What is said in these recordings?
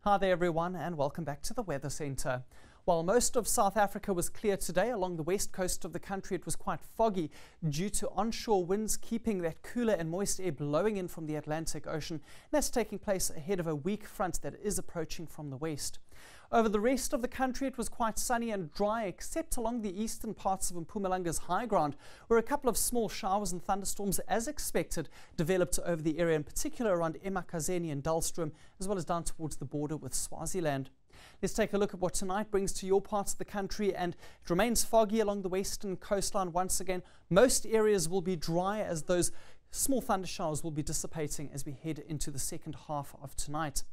Hi there everyone and welcome back to the Weather Centre. While most of South Africa was clear today, along the west coast of the country it was quite foggy due to onshore winds keeping that cooler and moist air blowing in from the Atlantic Ocean. And that's taking place ahead of a weak front that is approaching from the west. Over the rest of the country it was quite sunny and dry except along the eastern parts of Mpumalanga's high ground, where a couple of small showers and thunderstorms as expected developed over the area, in particular around eMakazeni and Dullstroom, as well as down towards the border with Swaziland. Let's take a look at what tonight brings to your parts of the country, and it remains foggy along the western coastline once again. Most areas will be dry as those small thunder showers will be dissipating as we head into the second half of tonight.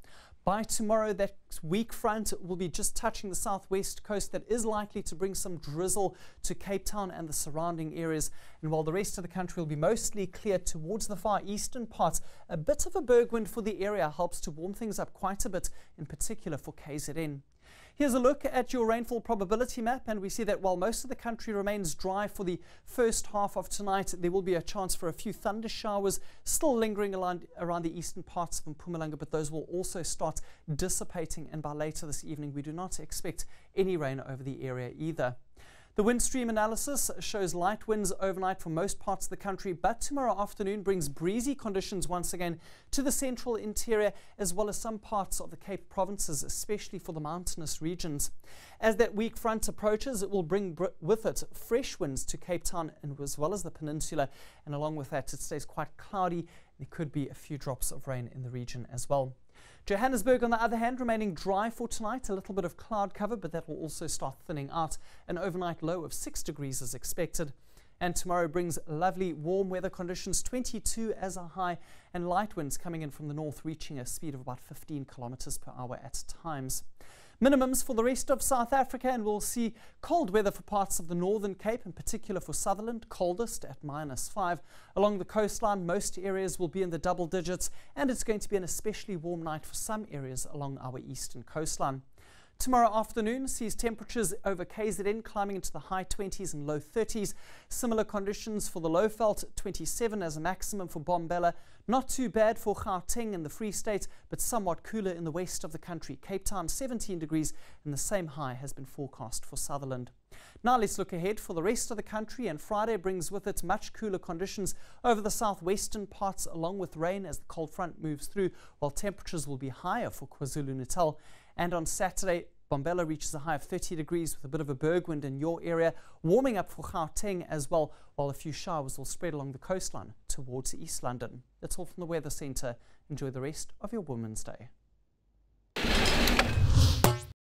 By tomorrow, that weak front will be just touching the southwest coast. That is likely to bring some drizzle to Cape Town and the surrounding areas. And while the rest of the country will be mostly clear towards the far eastern parts, a bit of a bergwind for the area helps to warm things up quite a bit, in particular for KZN. Here's a look at your rainfall probability map, and we see that while most of the country remains dry for the first half of tonight, there will be a chance for a few thunder showers still lingering around the eastern parts of Mpumalanga, but those will also start dissipating, and by later this evening we do not expect any rain over the area either. The wind stream analysis shows light winds overnight for most parts of the country, but tomorrow afternoon brings breezy conditions once again to the central interior as well as some parts of the Cape provinces, especially for the mountainous regions. As that weak front approaches, it will bring with it fresh winds to Cape Town and as well as the peninsula, and along with that it stays quite cloudy. There could be a few drops of rain in the region as well. Johannesburg, on the other hand, remaining dry for tonight. A little bit of cloud cover, but that will also start thinning out. An overnight low of 6 degrees is expected. And tomorrow brings lovely warm weather conditions, 22 as a high, and light winds coming in from the north, reaching a speed of about 15 kilometers per hour at times. Minimums for the rest of South Africa, and we'll see cold weather for parts of the Northern Cape, in particular for Sutherland, coldest at -5. Along the coastline, most areas will be in the double digits, and it's going to be an especially warm night for some areas along our eastern coastline. Tomorrow afternoon sees temperatures over KZN climbing into the high 20s and low 30s. Similar conditions for the Lowveld, 27 as a maximum for Bombela. Not too bad for Gauteng and the Free State, but somewhat cooler in the west of the country. Cape Town 17 degrees, and the same high has been forecast for Sutherland. Now let's look ahead for the rest of the country, and Friday brings with it much cooler conditions over the southwestern parts, along with rain as the cold front moves through, while temperatures will be higher for KwaZulu-Natal. And on Saturday, Bombela reaches a high of 30 degrees with a bit of a bergwind in your area, warming up for Gauteng as well, while a few showers will spread along the coastline towards East London. That's all from the Weather Centre. Enjoy the rest of your Women's Day.